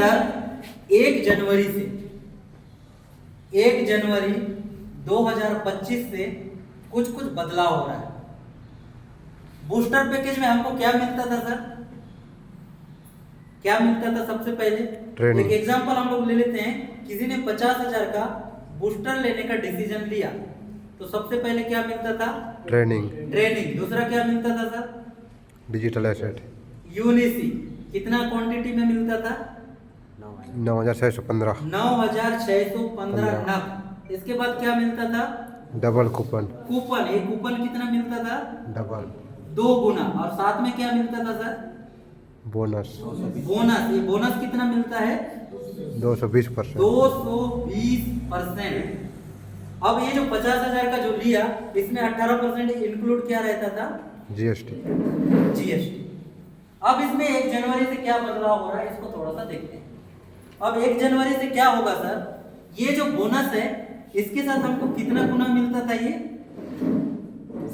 अंदर 1 जनवरी 2025 से कुछ बदलाव हो रहा है। बूस्टर पैकेज में हमको क्या मिलता था सर? क्या मिलता था? सबसे पहले एक एग्जांपल हम लोग ले लेते हैं। किसी ने 50,000 का बूस्टर लेने का डिसीजन लिया तो सबसे पहले क्या मिलता था? ट्रेनिंग। दूसरा क्या मिलता था सर? Digital asset. यूनिसी कितना क्वांटिटी में मिलता था? 9,615 नग। इसके बाद क्या मिलता था? Double coupon. एक कूपन कितना मिलता था? डबल 2 गुना। और साथ में क्या मिलता था सर? बोनस। ये बोनस कितना मिलता है? 220%। 220%। अब ये जो 50,000 का जो लिया इसमें 18% इंक्लूड क्या रहता था? जीएसटी। अब इसमें 1 जनवरी से क्या बदलाव हो रहा है इसको थोड़ा सा देखते हैं। अब 1 जनवरी से क्या होगा सर? ये जो बोनस है इसके साथ हमको कितना गुना मिलता था? ये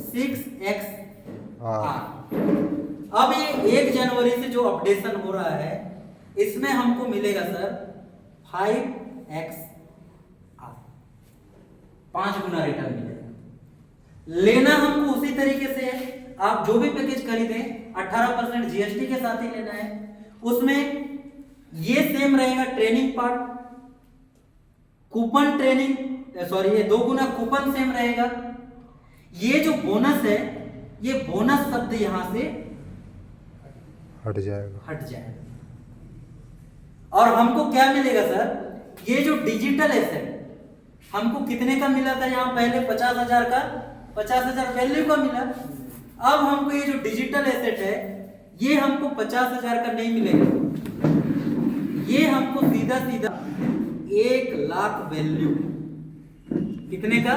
6x। अब ये 1 जनवरी से जो अपडेशन हो रहा है इसमें हमको मिलेगा सर 5x, 5 गुना रिटर्न मिलेगा। लेना हमको उसी तरीके से है। आप जो भी पैकेज खरीदें 18% जीएसटी के साथ ही लेना है। उसमें ये सेम रहेगा training part, coupon training, sorry ये 2 गुना कूपन सेम रहेगा। ये जो बोनस है ये बोनस शब्द यहां से हट जाएगा। और हमको क्या मिलेगा सर? ये जो डिजिटल एसेट हमको कितने का मिला था? यहां पहले 50,000 का 50,000 वैल्यू का मिला। अब हमको ये जो डिजिटल एसेट है ये हमको 50,000 का नहीं मिलेगा। ये हमको सीधा 1 लाख वैल्यू, कितने का?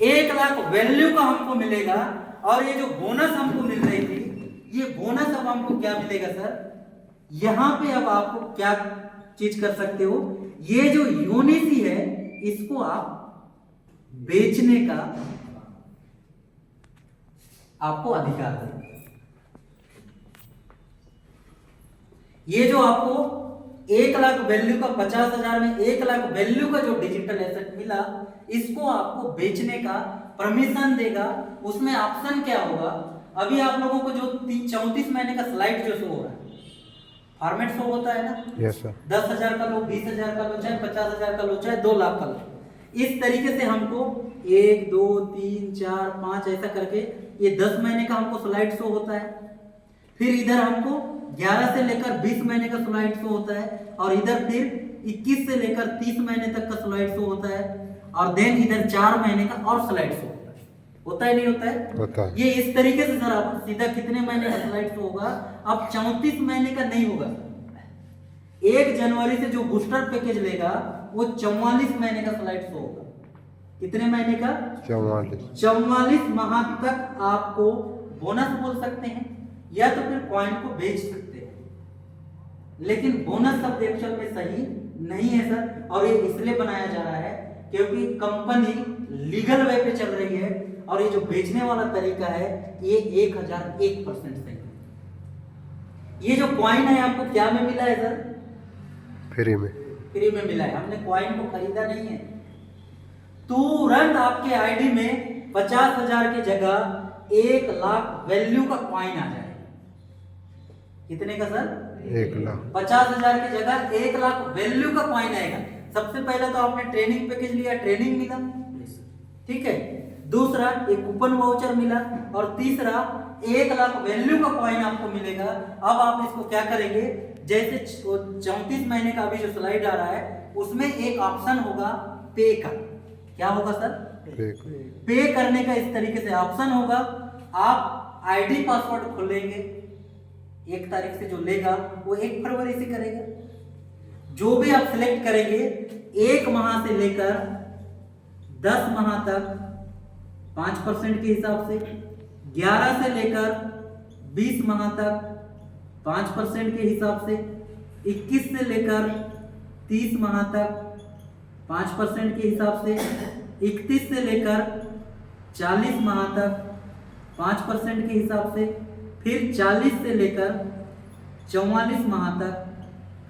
1 लाख वैल्यू का हमको मिलेगा। और ये जो बोनस हमको मिल रही थी ये बोनस अब हमको क्या मिलेगा सर? यहां पे अब आपको क्या चीज कर सकते हो? ये जो यूनिसी है इसको आप बेचने का आपको अधिकार है। ये जो आपको 1 लाख वैल्यू का 50,000 में 1 लाख वैल्यू का जो डिजिटल एसेट मिला इसको आपको बेचने का परमिशन देगा। उसमें ऑप्शन क्या होगा? अभी आप लोगों को जो 34 महीने का स्लाइड जो शो हो रहा है फॉर्मेट शो होता है ना? Yes sir. 10,000 का लो, 20,000 का लो, चाहे 50,000 का लो, चाहे 2 लाख का लो, इस तरीके से हमको 1 2 3 4 5 ऐसा करके ये 10 महीने का हमको स्लाइड शो होता है। फिर इधर हमको 11 से लेकर 20 महीने का स्लाइड शो होता है। और इधर फिर 21 से लेकर 30 महीने तक का स्लाइड शो होता है। और देन इधर 4 महीने का और स्लाइड शो होता है नहीं होता है? होता है। ये इस तरीके से सर आप सीधा कितने महीने का स्लाइड शो होगा? अब 34 महीने का नहीं होगा। 1 जनवरी से जो बूस्टर पैकेज लेगा वो 44 महीने का स्लाइड शो होगा। कितने महीने का? 44 माह तक आपको बोनस बोल सकते हैं या तो फिर कॉइन को बेच सकते हैं। लेकिन बोनस शब्द एक्चुअल में सही नहीं है सर। और ये इसलिए बनाया जा रहा है क्योंकि कंपनी लीगल वे पे चल रही है और ये जो बेचने वाला तरीका है ये 1001% सही है। ये जो कॉइन है आपको क्या में मिला है सर? फ्री में मिला है। हमने कॉइन को खरीदा नहीं है। तुरंत आपके आईडी में 50,000 की जगह 1 लाख वैल्यू का कॉइन आ जाएगा। कितने का सर? 1 लाख। 50,000 की जगह 1 लाख वैल्यू का कॉइन आएगा। सबसे पहले तो आपने ट्रेनिंग पैकेज लिया, ट्रेनिंग मिला, ठीक है। दूसरा एक कूपन वाउचर मिला। और तीसरा 1 लाख वैल्यू का कॉइन आपको मिलेगा। अब आप इसको क्या करेंगे? जैसे 34 महीने का अभी जो स्लाइड आ रहा है उसमें एक ऑप्शन होगा पे का। क्या होगा सर? पे करने का इस तरीके से ऑप्शन होगा। आप आईडी पासवर्ड खोलेंगे, 1 तारीख से जो लेगा वो 1 फरवरी से करेगा। जो भी आप सिलेक्ट करेंगे 1 माह से लेकर 10 माह तक 5% के हिसाब से, 11 से लेकर 20 माह तक 5% के हिसाब से, 21 से लेकर 30 माह तक 5% के हिसाब से, 31 से लेकर 40 माह तक 5% के हिसाब से, फिर 40 से लेकर 44 माह तक,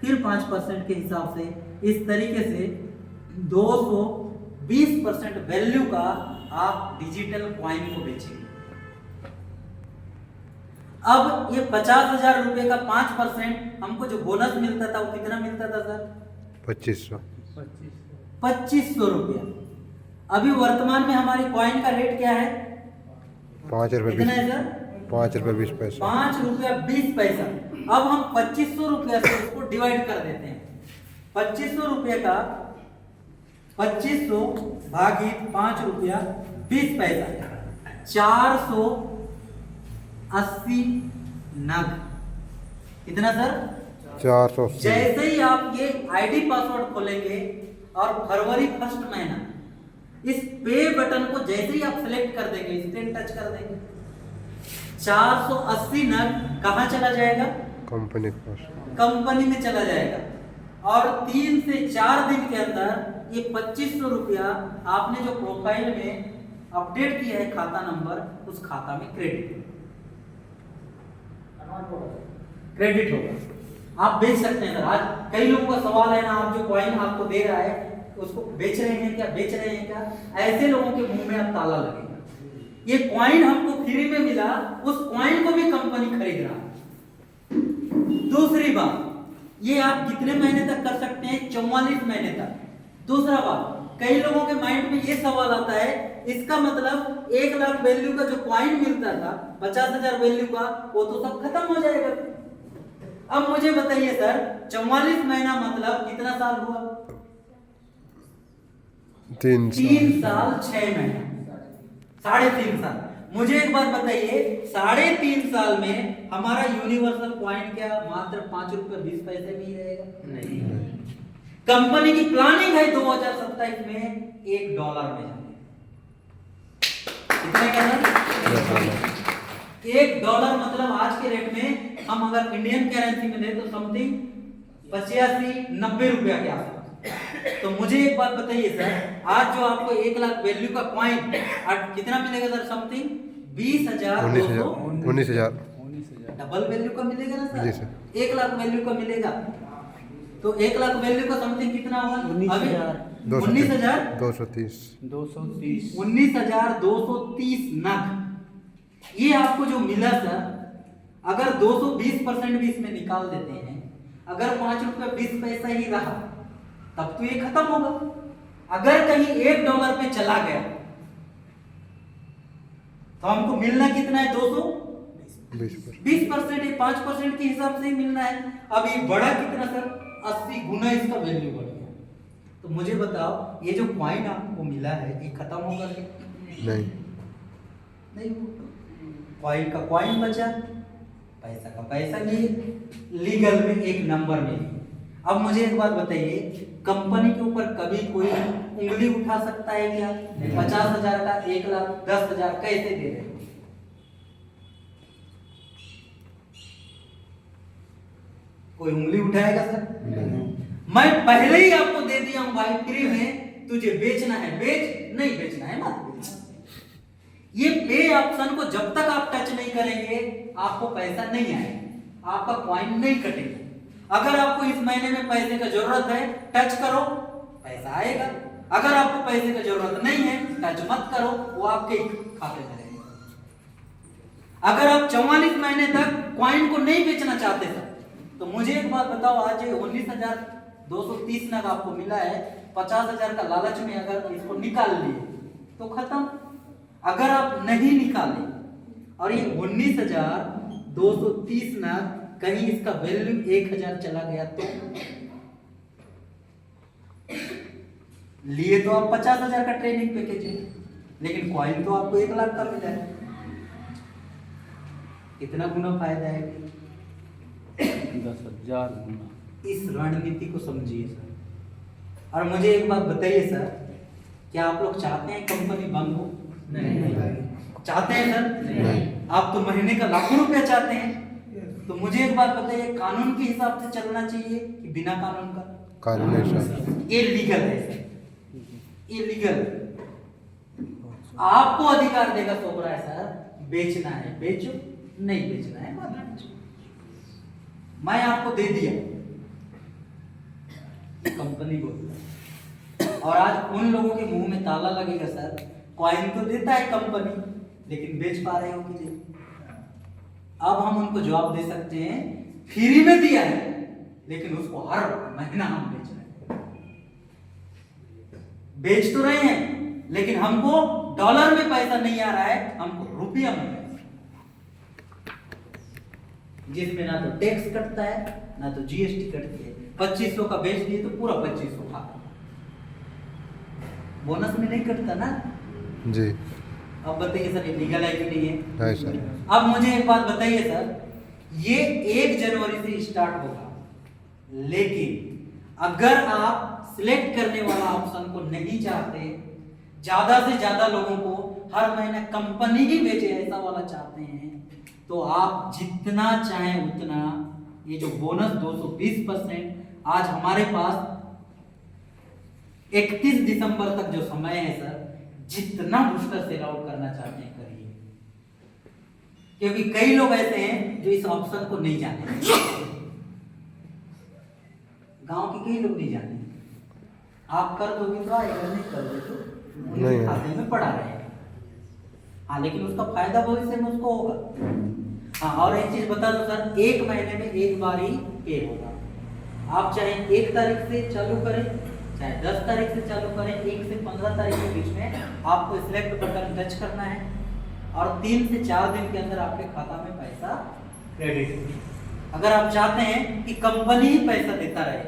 फिर 5% के हिसाब से, इस तरीके से 220% वैल्यू का आप डिजिटल कॉइन को बेचेंगे। अब ये 50,000 रुपए का 5% हमको जो बोनस मिलता था वो कितना मिलता था सर? 2500। 2500 रुपया। अभी वर्तमान में हमारी कॉइन का रेट क्या है? 5 रुपये कितना है सर? 5 रुपये 20 पैसे। 5 रुपया 20 पैसा। अब हम 2500 रुपया से उसको डिवाइड कर देते हैं। 2500 रुपये का 2500 भागित 5 रुपया 20 पैसा, 480 नग। कितना सर? 480। जैसे ही आप ये आईडी पासवर्ड खोलेंगे और फरवरी 1 महीना इस पे बटन को जैसे ही आप सिलेक्ट कर देंगे, इंस्टेंट टच कर देंगे, 480 नग कहां चला जाएगा? कंपनी के पास। कंपनी में चला जाएगा। और 3 से 4 दिन के अंदर ये 2500 रुपया आपने जो प्रोफाइल में अपडेट किया है खाता नंबर, उस खाता में क्रेडिट होगा। आप बेच सकते हैं सर। आज कई लोगों का सवाल है ना, आप जो कॉइन आपको दे रहा है उसको बेच रहे हैं क्या, बेच रहे हैं क्या? ऐसे लोगों के मुंह में अब ताला लगेगा। ये कॉइन हमको फ्री में मिला, उस कॉइन को भी कंपनी खरीद रहा है। दूसरी बात, ये आप कितने महीने तक कर सकते हैं? 44 महीने तक। दूसरा बात, कई लोगों के माइंड में ये सवाल आता है, इसका मतलब 1 लाख वैल्यू का जो कॉइन मिलता था, 50,000 वैल्यू का, वो तो सब खत्म हो जाएगा। अब मुझे बताइए सर, 44 महीना मतलब कितना साल हुआ? 3 साल 6 महीना, 3.5 साल। मुझे एक बात बताइए, 3.5 साल में हमारा यूनिवर्सल कॉइन क्या मात्र 5 रुपये 20 पैसे में ही रहेगा? नहीं। कंपनी की प्लानिंग है 2027 में $1 में जाने। कितना कहना? $1 मतलब आज के रेट में हम अगर इंडियन करेंसी में ले तो समथिंग 85-90 रुपया के आसपास। तो मुझे एक बात बताइए सर, आज जो आपको 1 लाख वैल्यू का कॉइन कितना मिलेगा सर? समथिंग 19,000 डबल वैल्यू का मिलेगा ना जी सर? सर। 1 लाख वैल्यू का मिलेगा तो 1 लाख वैल्यू का समथिंग कितना होगा? 19,230 19,230 नग। ये आपको जो मिला सर, अगर 220% भी इसमें निकाल देते हैं, अगर 5 रुपये 20 पैसा ही रहा तब तो ये खत्म होगा। अगर कहीं $1 पे चला गया तो हमको मिलना कितना है? 220%। 5% के हिसाब से ही मिलना है। अब ये बढ़ा कितना सर? 80 गुना इसका वैल्यू बढ़ गया। तो मुझे बताओ, ये जो कॉइन आपको मिला है ये खत्म होगा क्या? नहीं। कॉइन का कॉइन बचा, पैसा का पैसा लिए, लीगल में एक नंबर में। अब मुझे एक बात बताइए, कंपनी के ऊपर कभी कोई उंगली उठा सकता है क्या? 50,000 का 1 लाख 10,000 कैसे दे रहे? कोई उंगली उठाएगा सर? मैं पहले ही आपको दे दिया हूं भाई, फ्री में। तुझे बेचना है बेच, नहीं बेचना है मत बेच। ये पे ऑप्शन को जब तक आप टच नहीं करेंगे आपको पैसा नहीं आएगा, आपका कॉइन नहीं कटेगा। अगर आपको इस महीने में पैसे का जरूरत है, टच करो, पैसा आएगा। अगर आपको पैसे का जरूरत नहीं है, टच मत करो, वो आपके खाते में रहेगा। अगर आप 44 महीने तक कॉइन को नहीं बेचना चाहते थे तो मुझे एक बात बताओ, आज 19,230 नग आपको मिला है, 50,000 का लालच में अगर इसको निकाल लिए तो खत्म। अगर आप नहीं निकाले और ये 19,230 नग कहीं इसका वैल्यू 1,000 चला गया तो लिए तो आप 50,000 का ट्रेनिंग पैकेज है, लेकिन कॉइन तो आपको 1 लाख का मिला है। कितना गुना फायदा है? 10,000 गुना। इस रणनीति को समझिए सर। और मुझे एक बात बताइए सर, क्या आप लोग चाहते हैं कंपनी बंद हो? नहीं। चाहते हैं सर? नहीं। आप तो महीने का लाखों रुपया चाहते हैं। तो मुझे एक बात बताइए, कानून के हिसाब से चलना चाहिए कि बिना कानून का? कानून है। ये लीगल है सर, ये लीगल। आपको अधिकार देगा सोच रहा है सर, बेचना है बेचो, नहीं बेचना है मत बेचो। मैं आपको दे दिया, कंपनी बोलता है। और आज उन लोगों के मुंह में ताला लगेगा सर, कॉइन तो देता है कंपनी, लेकिन बेच पा रहे हो कि नहीं? अब हम उनको जवाब दे सकते हैं फ्री में दिया है, लेकिन उसको हर महीना हम बेच रहे हैं। बेच तो रहे हैं, लेकिन हमको डॉलर में पैसा नहीं आ रहा है, हमको रुपया में पैसा, जिसमें ना तो टैक्स कटता है ना तो जीएसटी कटती है। 2500 का बेच दिए तो पूरा 2500 खा, बोनस में नहीं कटता ना। जी अब बताइए सर, ये लीगल है कि नहीं है? है सर। अब मुझे एक बात बताइए सर, ये 1 जनवरी से स्टार्ट होगा, लेकिन अगर आप सिलेक्ट करने वाला ऑप्शन को नहीं चाहते, ज्यादा से ज्यादा लोगों को हर महीने कंपनी ही बेचे ऐसा वाला चाहते हैं, तो आप जितना चाहें उतना, ये जो बोनस 220% आज हमारे पास 31 दिसंबर तक जो समय है सर, जितना बूस्टर सेल आउट करना चाहते हैं करिए, क्योंकि कई लोग ऐसे हैं जो इस ऑप्शन को नहीं जानते। गांव के कई लोग नहीं जानते। आप कर दोगे तो आएगा, नहीं कर दो तो उनके खाते में पड़ा रहेगा। हाँ, लेकिन उसका फायदा भविष्य में उसको होगा। हाँ, और एक चीज बता दो सर, 1 महीने में एक बार ही पे होगा। आप चाहे 1 तारीख से चालू करें, चाहे 10 तारीख से चालू करें, 1 से 15 तारीख के बीच में आपको सिलेक्ट बटन टच करना है और 3 से 4 दिन के अंदर आपके खाता में पैसा क्रेडिट होगा। अगर आप चाहते हैं कि कंपनी ही पैसा देता रहे,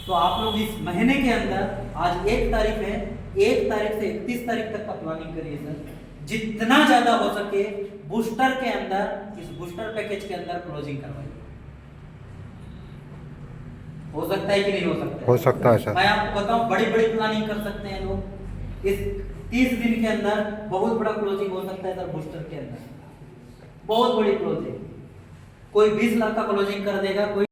तो आप लोग इस महीने के अंदर, आज 1 तारीख है, 1 तारीख से 31 तारीख तक का प्लानिंग करिए सर। जितना ज्यादा हो सके बूस्टर के अंदर, इस बूस्टर पैकेज के अंदर क्लोजिंग करवाइए। हो सकता है कि नहीं हो सकता है? हो सकता है सर। मैं आपको बताऊं, बड़ी बड़ी प्लानिंग कर सकते हैं लोग। इस 30 दिन के अंदर बहुत बड़ा क्लोजिंग हो सकता है सर, बूस्टर के अंदर बहुत बड़ी क्लोजिंग। कोई 20 लाख का क्लोजिंग कर देगा, कोई